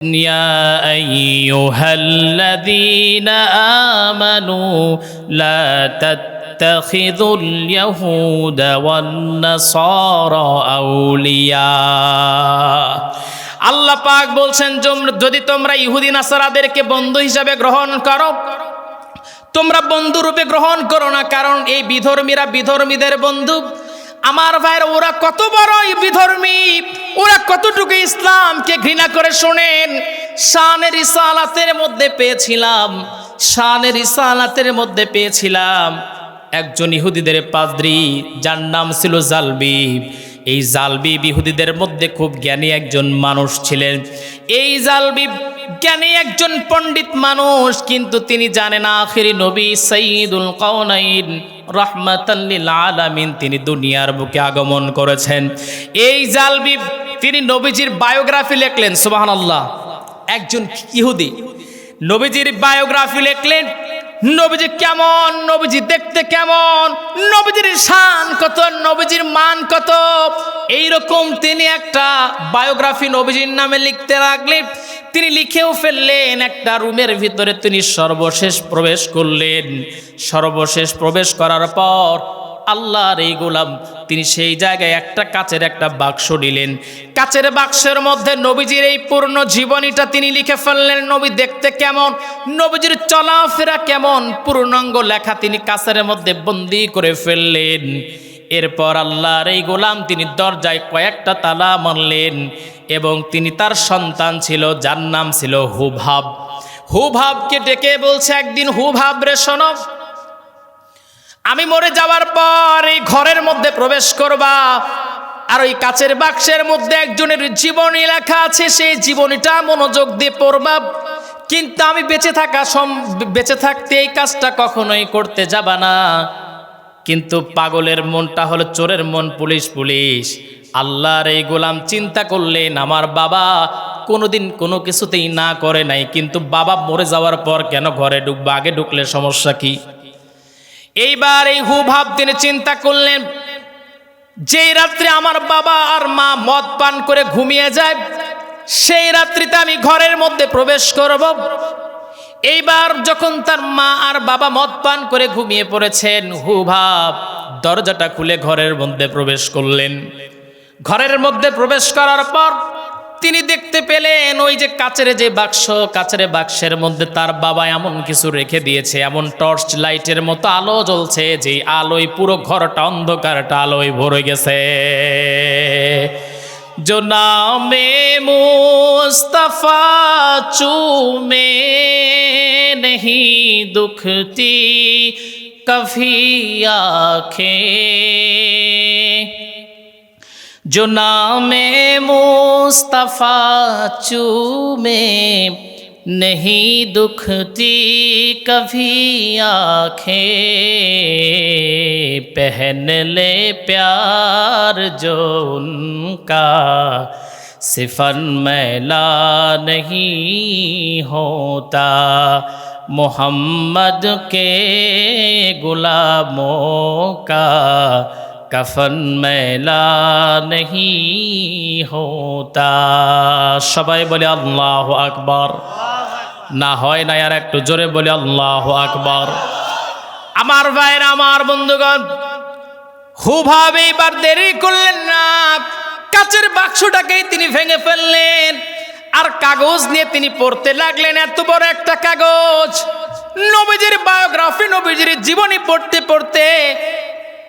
يا أيها الذين آمنوا لا تتخذوا اليهود والنصارى أولياء আল্লাহ পাক বলছেন যদি তোমরা ইহুদি নাসারাদেরকে বন্ধু হিসাবে গ্রহণ করো তোমরা বন্ধু রূপে গ্রহণ করো না, কারণ এই বিধর্মীরা বিধর্মীদের বন্ধু। আমার ভাইরা ওরা কত বড় বিধর্মী, ওরা কতটুকু ইসলামকে ঘৃণা করে শোনেন। শানের রিসালাতের মধ্যে পেয়েছিলাম একজন ইহুদিদের পাদ্রী, যার নাম ছিল জালবিব। এই জালবিব ইহুদিদের মধ্যে খুব জ্ঞানী একজন মানুষ ছিলেন। এই জালবিব জ্ঞানী একজন পণ্ডিত মানুষ, কিন্তু তিনি জানেন আখিরি নবী সাইয়্যিদুল কাওনাইন রাহমাতাল লিল আলামিন তিনি দুনিয়ার বুকে আগমন করেছেন। এই জালবিব তিনি নবীজির বায়োগ্রাফি লিখলেন। সুবহানাল্লাহ, একজন ইহুদি নবীজির বায়োগ্রাফি লিখলেন। নবীজি কেমন, নবীজি দেখতে কেমন, নবীজির শান কত, নবীজির মান কত, এইরকম তিনি একটা বায়োগ্রাফি নবীজির নামে লিখতে লাগলেন। তিনি লিখেও ফেললেন। একটা রুমের ভিতরে তিনি সর্বশেষ প্রবেশ করলেন। সর্বশেষ প্রবেশ করার পর আল্লাহর এই গোলাম তিনি সেই জায়গায় একটা কাচের একটা বাক্স নিলেন। কাচের বাক্সের মধ্যে নবীজির এই পূর্ণ জীবনীটা তিনি লিখে ফেললেন। নবী দেখতে কেমন, নবীজির চলাফেরা কেমন, পূর্ণাঙ্গ লেখা তিনি কাচের মধ্যে বন্দী করে ফেললেন। এরপর আল্লাহর এই গোলাম তিনি দরজায় কয়েকটা তালা মারলেন এবং তিনি তার সন্তান ছিল যার নাম ছিল হুবহাব। হুবহাবকে ডেকে বলছে, একদিন হুবহাব রে শোনো, আমি মরে যাওয়ার পর এই ঘরের মধ্যে প্রবেশ করবা, আর ওই কাচের বাক্সের মধ্যে একজনের জীবনী লেখা আছে, সেই জীবনীটা মনোযোগ দিয়ে পড়বা। কিন্তু আমি বেঁচে থাকতে এই কাজটা কখনোই করতে যাবা না। কিন্তু পাগলের মনটা হলো চোরের মন, পুলিশ পুলিশ। আল্লাহর এই গোলাম চিন্তা করলেন, আমার বাবা কোনোদিন কোনো কিছুতেই না করে নাই, কিন্তু বাবা মরে যাওয়ার পর কেন ঘরে ঢুকবা, আগে ঢুকলে সমস্যা কি? এইবার এই হুবহাব তিনি চিন্তা করলেন, যেই রাত্রে আমার বাবা আর মা মদ পান করে ঘুমিয়ে যায়, সেই রাত্রিতে আমি ঘরের মধ্যে প্রবেশ করব। এইবার যখন তার মা আর বাবা মদ পান করে ঘুমিয়ে পড়েছেন, হুবহাব দরজাটা খুলে ঘরের মধ্যে প্রবেশ করলেন। ঘরের মধ্যে প্রবেশ করার পর তিনি দেখতে পেলেন ওই যে কাচের যে বাক্স, কাচের বাক্সের মধ্যে তার বাবা এমন কিছু রেখে দিয়েছে, এমন টর্চ লাইটের মতো আলো জ্বলছে, যে আলোয় পুরো ঘরটা অন্ধকারটা আলোয় ভরে গেছে। जो नामे मुस्तफा चूमे नहीं दुखती कभी आँखें, जो नामे मुस्तफा चूमे नहीं दुखती कभी आँखें, पहन ले प्यार जो उनका सिफन मैला नहीं होता, मोहम्मद के गुलामों का कफन मैला नहीं होता। সবাই বলে আল্লাহু আকবার। না হয় না, আর একটু জোরে বলে আল্লাহু আকবার। আমার ভাইরা, আমার বন্ধুগণ, হুবহাব এইবার দেরি করলেন না, কাচের বাক্সটাকেই তিনি ভেঙে ফেললেন আর কাগজ নিয়ে তিনি পড়তে লাগলেন। এত বড় একটা কাগজ, নবীজির বায়োগ্রাফি, নবীজির জীবনী পড়তে পড়তে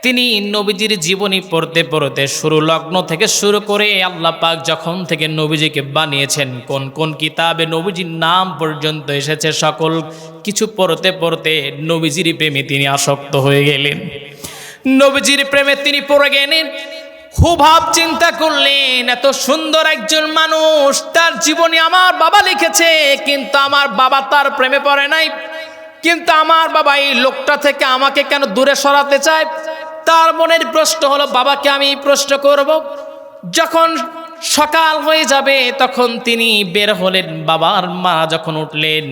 তিনি নবীজির জীবনী পড়তে পড়তে লগ্ন থেকে শুরু করে আল্লাহ পাক যখন থেকে নবীজিকে বানিয়েছেন, কোন কোন কিতাবে নবীজির নাম পর্যন্ত এসেছে, সকল কিছু পড়তে পড়তে নবীজির প্রেমে তিনি আসক্ত হয়ে গেলেন। নবীজির প্রেমে তিনি পড়ে গেলেন। হুবহাব চিন্তা করলেন, এত সুন্দর একজন মানুষ, তার জীবনী আমার বাবা লিখেছে, কিন্তু আমার বাবা তার প্রেমে পড়ে নাই, কিন্তু আমার বাবা এই লোকটা থেকে আমাকে কেন দূরে সরাতে চায়? তার মনের প্রশ্ন হলো, বাবাকে আমি প্রশ্ন করব। যখন সকাল হয়ে যাবে তখন তিনি বের হলেন। বাবার মা যখন উঠলেন,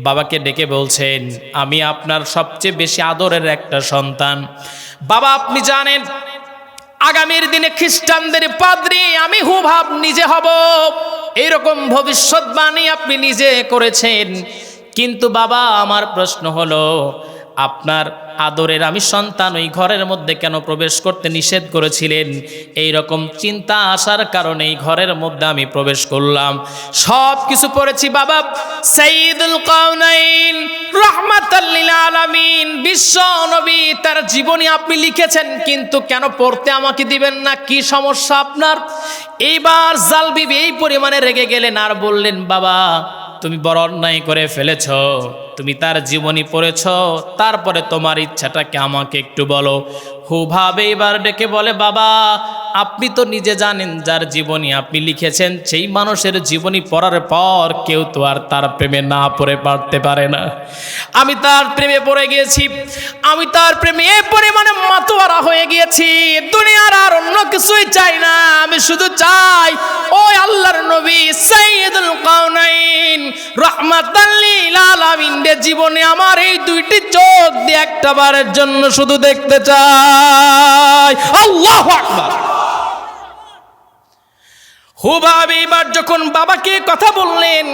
বাবাকে ডেকে বলছেন, আমি আপনার সবচেয়ে বেশি আদরের একটা সন্তান। বাবা, আপনি জানেন আগামীর দিনে খ্রিস্টানদের পাদ্রী আমি হুবহাব নিজে হব, এইরকম ভবিষ্যৎবাণী আপনি নিজে করেছেন। কিন্তু বাবা, আমার প্রশ্ন হলো, আপনার আদরের আমি সন্তান ওই ঘরের মধ্যে কেন প্রবেশ করতে নিষেধ করেছিলেন? এই রকম চিন্তা আসার কারণে এই ঘরের মধ্যে আমি প্রবেশ করলাম। সব কিছু পড়েছি বাবা। সাইয়্যিদুল কাওনাইন রাহমাতাল লিল আলামিন বিশ্ব নবী, তার জীবনী আপনি লিখেছেন, কিন্তু কেন পড়তে আমাকে দিবেন না? কি সমস্যা আপনার? এইবার জাল বিবি এই পরিমাণে রেগে গেলেন আর বললেন, বাবা তুমি বড় অন্যায় করে ফেলেছ, তুমি তার জীবনী পড়েছ, তারপরে তোমার ইচ্ছাটাকে আমাকে একটু বলো। হুবহাব এবার ডেকে বলে, বাবা আপনি তো নিজে জানেন যার জীবনী আপনি লিখেছেন সেই মানুষের জীবনী পড়ার পর কেউ তো আর তার প্রেমে না পড়ে পারতে পারে না। আমি তার প্রেমে পড়ে গিয়েছি, আমি তার প্রেমে এই পরিমাণে মাতোয়ারা হয়ে গিয়েছি, দুনিয়ার আর অন্য কিছুই চাই না। আমি শুধু চাই ওই আল্লাহর নবী সাইয়্যিদুল কাওনাইন রাহমাতাল লিল আলামিনের জীবনে আমার এই দুইটি চোখ দিয়ে একটা বারের জন্য শুধু দেখতে চাই। আল্লাহু আকবার। হুবহাব এবার যখন বাবাকে কথা বললেন,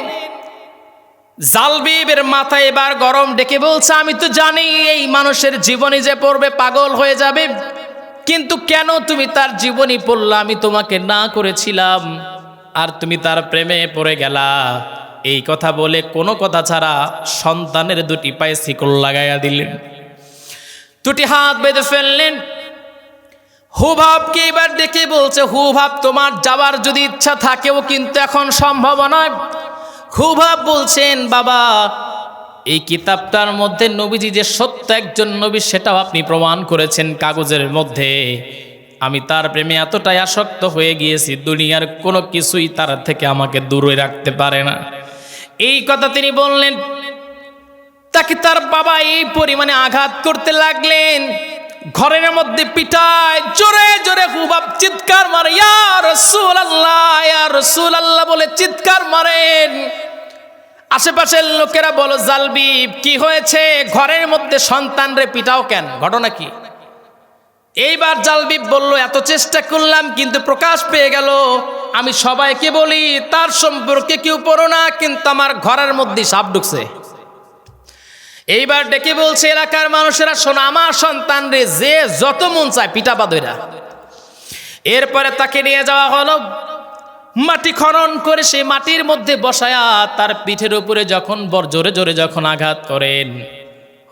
জালবিবের মাথায় এবার গরম, ডেকে বলছে, আমি তো জানি এই মানুষের জীবনী যে পড়বে পাগল হয়ে যাবে, কিন্তু কেন তুমি তার জীবনী পড়লা? আমি তোমাকে না করেছিলাম আর তুমি তার প্রেমে পড়ে গেলা। এই কথা বলে কোনো কথা ছাড়া সন্তানের দুটি পায়ে শিকল লাগাইয়া দিলেন, দুটি হাত বেঁধে ফেললেন। হুবহাবকে এবার ডেকে বলছে, হুবহাব তোমার যাবার যদি ইচ্ছা থাকেও কিন্তু এখন সম্ভব নয়। হুবহাব বলছেন, বাবা এই কিতাবটার মধ্যে নবীজি যে সত্য একজন নবী সেটাও আপনি প্রমাণ করেছেন কাগজের মধ্যে। আমি তার প্রেমে এতটাই আসক্ত হয়ে গিয়েছি, দুনিয়ার কোনো কিছুই তার থেকে আমাকে দূরে রাখতে পারে না। এই কথা তিনি বললেন, তাকে তার বাবা এই পরিমাণে আঘাত করতে লাগলেন, ঘরের মধ্যে পিটায়, জোরে জোরে হুবহাব চিৎকার মারে, ইয়া রাসূলুল্লাহ, ইয়া রাসূলুল্লাহ বলে চিৎকার মারেন। আশেপাশের লোকেরা বলো, জালবিব কি হয়েছে? ঘরের মধ্যে সন্তানরে পিটাও কেন, ঘটনা কি? এইবার জালবিব বলল, এত চেষ্টা করলাম কিন্তু প্রকাশ পেয়ে গেল। আমি সবাইকে বলি তার সম্পর্কে কেউ পড়ো না, কিন্তু আমার ঘরের মধ্যে সাপ ঢুকছে। এইবার ডেকে বলছে, এলাকার মানুষেরা শোনো, আমার সন্তান রে যে যত মন চায় পিটাবা দইরা। এরপরে তাকে নিয়ে যাওয়া হলো, মাটি খনন করে সেই মাটির মধ্যে বসায়া তার পিঠের উপরে যখন জোরে জোরে যখন আঘাত করেন,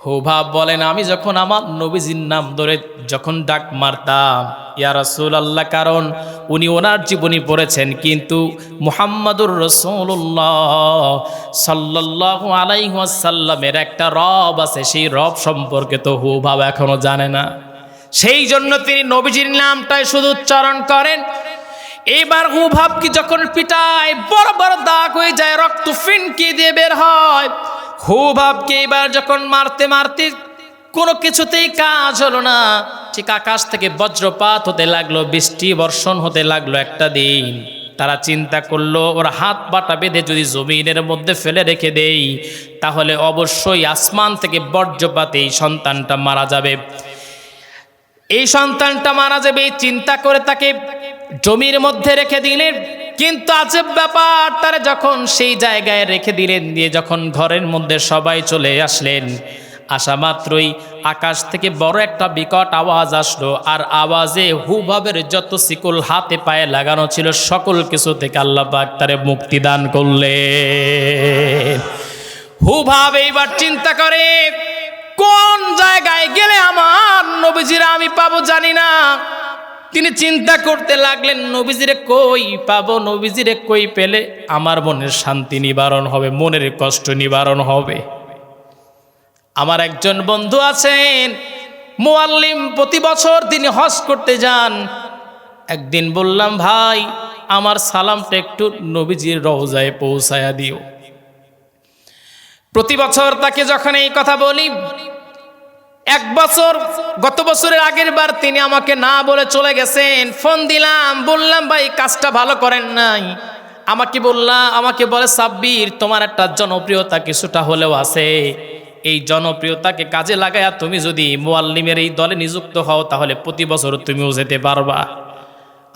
হুবহাব বলেন, আমি যখন আমার নবীজির নাম ধরে যখন ডাক মারতাম ইয়া রাসূলুল্লাহ, কারণ উনি ওনার জীবনী পড়েছেন, কিন্তু মুহাম্মাদুর রাসূলুল্লাহ সাল্লাল্লাহু আলাইহি ওয়াসাল্লামের একটা রব আছে, সেই রব সম্পর্কে তো হুবহাব এখনো জানে না। সেই জন্য তিনি নবীজির নামটাই শুধু উচ্চারণ করেন। এইবার হুবহাবকে যখন পিটায় বড় বড় দাগ হয়ে যায়, রক্ত ফিনকি দিয়ে বের হয়। হুবহাবকে এবার যখন মারতে মারতে কোনো কিছুতেই কাজ হলো না, ঠিক আকাশ থেকে বজ্রপাত হতে লাগলো, বৃষ্টি বর্ষণ হতে লাগলো। একটা দিন তারা চিন্তা করলো, ওর হাত পাটা বেঁধে যদি জমিনের মধ্যে ফেলে রেখে দেই তাহলে অবশ্যই আসমান থেকে বজ্রপাতে এই সন্তানটা মারা যাবে, এই সন্তানটা মারা যাবে। এই চিন্তা করে তাকে জমির মধ্যে রেখে দিলেন। কিন্তু আজব ব্যাপার, তারা যখন সেই জায়গায় রেখে দিলেন, দিয়ে যখন ঘরের মধ্যে সবাই চলে আসলেন, আসা মাত্রই আকাশ থেকে বড় একটা বিকট আওয়াজ আসলো, আর আওয়াজে হুবহাবের যত শিকল হাতে পায়ে লাগানো ছিল সকল কিছু থেকে আল্লাহ পাক তারে মুক্তি দান করলেন। হুবহাব এইবার চিন্তা করে, কোন জায়গায় গেলে আমার নবীজিরা আমি পাবো জানি না। তিনি চিন্তা করতে লাগলেন, নবীজিরে কই পাবো, নবীজিরে কই পেলে আমার মনের শান্তি নিবারণ হবে, মনের কষ্ট নিবারণ হবে। আমার একজন বন্ধু আছেন মুআল্লিম, প্রতি বছর তিনি হজ করতে যান। একদিন বললাম, ভাই আমার সালামটা একটু নবীজির রওজায় পৌঁছায়া দিও। প্রতি বছর তাকে যখন এই কথা বলি, এক বছর গত বছরের আগের বার তিনি আমাকে না বলে চলে গেছেন। ফোন দিলাম, বললাম ভাই কাজটা ভালো করেন নাই। আমাকে বলে, সাব্বির তোমার একটা জনপ্রিয়তা কিছুটা হলেও আছে, এই জনপ্রিয়তাকে কাজে লাগায়া তুমি যদি মুআল্লিমের এই দলে নিযুক্ত হও তাহলে প্রতি বছর তুমিও যেতে পারবা।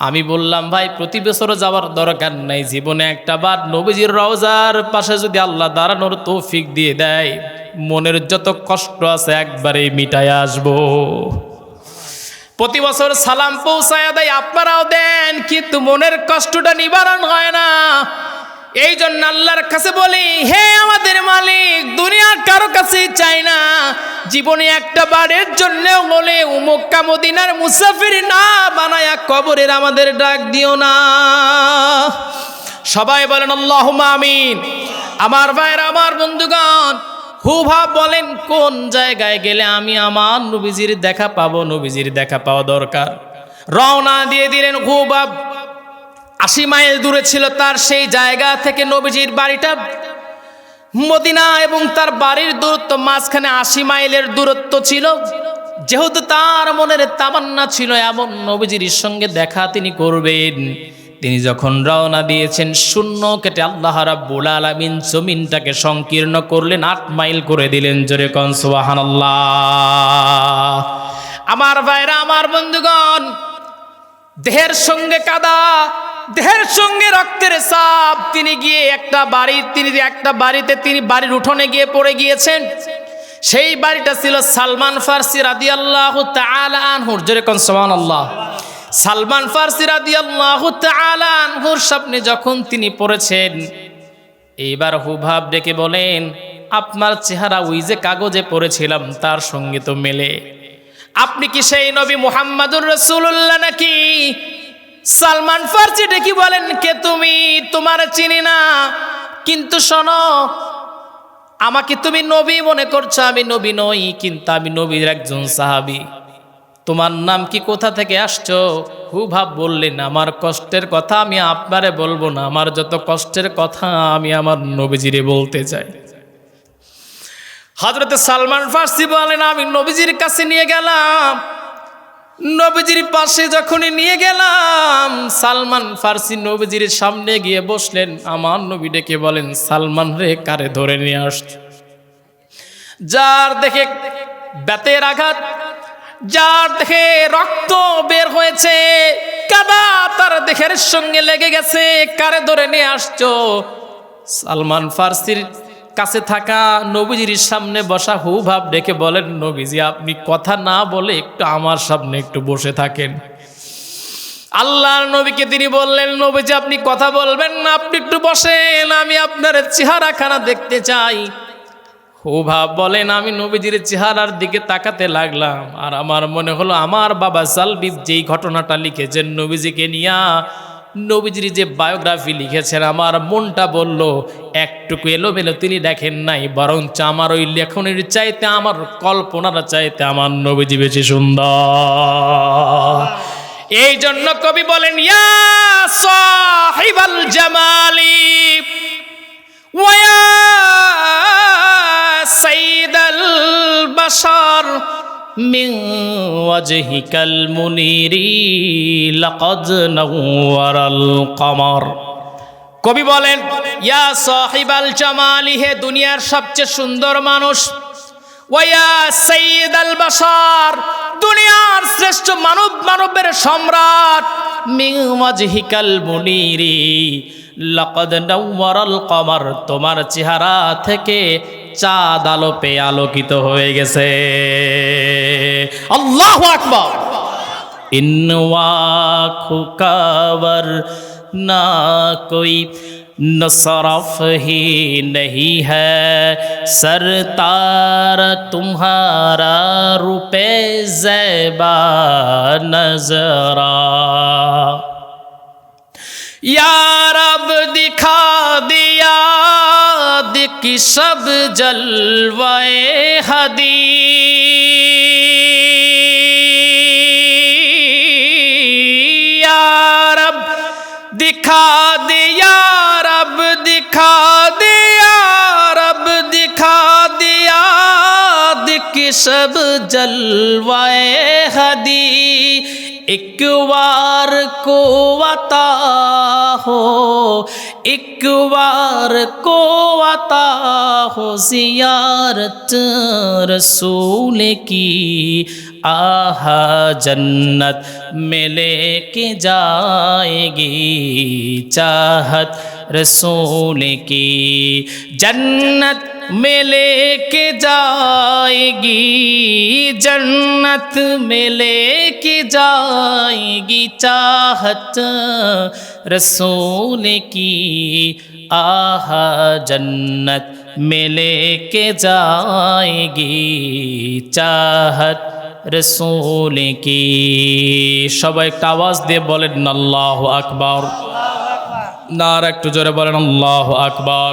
আমি বললাম ভাই প্রতি বছর যাওয়ার দরকার নাই, জীবনে একটা বার নবীজির রওজার পাশে যদি আল্লাহ দাঁড়ানোর তৌফিক দিয়ে দেয়, মনের যত কষ্ট আছে একবারেই মিটায় আসবো। প্রতি বছর সালাম পৌঁছায়া দেয়, আপনারাও দেন, কিন্তু মনের কষ্টটা নিবারণ হয় না। এই জন্য আল্লাহর কাছে বলি, হে আমাদের মালিক, দুনিয়ার কারো কাছে চাই না, জীবনে একটা বারের জন্য বলে মক্কা মদিনার মুসাফির না বানায়া কবরের আমাদের ডাক দিও না। সবাই বলেন আল্লাহুম্মা আমিন। আমার ভাইরা, আমার বন্ধুগণ, হুভাব বলেন কোন জায়গায় গেলে আমি আমার নবীজির দেখা পাবো? নবীজির দেখা পাওয়া দরকার। রওনা দিয়ে দিলেন হুভাব। 80 মাইল দূরে ছিল তার সেই জায়গা থেকে নবীজির বাড়িটা। মদিনা এবং তার বাড়ির দূরত্ব মাঝখানে 80 মাইলের দূরত্ব ছিল। যেহেতু তার মনের তামান্না ছিল এমন নবীজির সঙ্গে দেখা তিনি করবেন, তিনি যখন রওনা দিয়েছেন, শূন্য কেটে আল্লাহ রাব্বুল আলামিন জমিনটাকে সংকীর্ণ করলেন, 8 মাইল করে দিলেন। জোরে কোন সুবহানাল্লাহ। আমার ভাইরা, আমার বন্ধুগণ, দেহের সঙ্গে কাদা, দেহের সঙ্গে রক্তের ছাপ। তিনি গিয়ে একটা বাড়িতে বাড়ির উঠোনে গিয়ে পড়ে গিয়েছেন। সেই বাড়িটা ছিল সালমান ফার্সি রাদিয়াল্লাহু তাআলা আনহুর। জোরে কোন সুবহানাল্লাহ। সালমান ফার্সি রাদিয়াল্লাহু তাআলা আনহুর সামনে যখন তিনি পড়েছেন, এইবার হুভাব ডেকে বলেন, আপনার চেহারা ওই যে কাগজে পড়েছিলাম তার সঙ্গে তো মেলে। আপনি কি সেই নবী মুহাম্মাদুর রাসূলুল্লাহ নাকি? সালমান ফার্সি ডেকে বলেন, কে তুমি? তোমার চিনি না, কিন্তু শোনো, আমাকে তুমি নবী মনে করছো, আমি নবী নই, কিন্তু আমি নবীর একজন সাহাবী। তোমার নাম কি, কোথা থেকে আসছো? হুভাব বললেন, আমার কষ্টের কথা আমি আপনারে বলবো না, আমার যত কষ্টের কথা আমি আমার নবীজিরে বলতে চাই। হযরতে সালমান ফার্সি বলেন, আমি নবীজির কাছে নিয়ে গেলাম। নবীজির পাশে যখনই নিয়ে গেলাম, সালমান ফার্সি নবীজির সামনে গিয়ে বসলেন। আমার নবী ডেকে বলেন, সালমান রে, কারে ধরে নিয়ে আসছো? যার দেখে বেতের আঘাত, যার দেখে রক্ত বের হয়েছে, কাদা তার দেহের সঙ্গে লেগে গেছে, কারে ধরে নিয়ে আসছো? সালমান ফার্সির কাছে থাকা নবীজির সামনে বসা হুভাব ডেকে বলেন, নবীজি আপনি কথা না বলে একটু আমার সামনে একটু বসে থাকেন। আল্লাহর নবীকে তিনি বললেন, নবীজি আপনি কথা বলবেন না, আপনি একটু বসেন, আমি আপনার চেহারাখানা দেখতে চাই। হুভাব বলেন, আমি নবীজির চেহারার দিকে তাকাতে লাগলাম, আর আমার মনে হলো আমার বাবা জালবিব যেই ঘটনাটা লিখেছেন নবীজিকে নিয়া, নবীজির যে বায়োগ্রাফি লিখেছেন, আমার মনটা বলল একটুকু এলোমেলো তিনি দেখেন নাই, বরঞ্চ আমার ওই লেখনের চাইতে, আমার কল্পনার চাইতে আমার নবীজি বেশি সুন্দর। এই জন্য কবি বলেন, ইয়া সাহিবাল জামালি ওয়া ইয়া সাইয়্যিদাল বাশার মিন ওয়াজহিকাল মুনিরি লাকাদ নাওয়ারাল কমর। কবি বলেন, ইয়া সাহিবাল জামালি, হে দুনিয়ার সবচেয়ে সুন্দর মানুষ, ওয়া ইয়া সাইয়্যিদাল বাশার, দুনিয়ার শ্রেষ্ঠ মানবের সম্রাট, মিন ওয়াজহিকাল মুনিরি লাকাদ নাওয়ারাল কমর, তোমার চেহারা থেকে চাঁদ আলো পেয়ে আলোকিত হয়ে গেছে। আল্লাহু আকবার। ইনওয়া খুকাবর না কোই নসরফ হি नहीं है, सरतार तुम्हारा रुपए ज़ेबा नजरा, या रब दिखा दिया की सब जलवाए हदी, या रब दिखा दिया, रब दिखा दिया, रब दिखा दिया की सब जलवाए हदी, एक बार को अता हो, एक बार को आता हो ज़ियारत रसूल की, आहा जन्नत में लेके जाएगी चाहत रसूल की, जन्नत में लेके जाएगी, जन्नत में लेके जाएगी चाहत रसूल की, आहा जन्नत में लेके जाएगी चाहत रसूल की। সবাই একটা আওয়াজ দিয়ে বলেন আল্লাহু আকবার। নারা একটু জোরে বলেন আল্লাহু আকবার।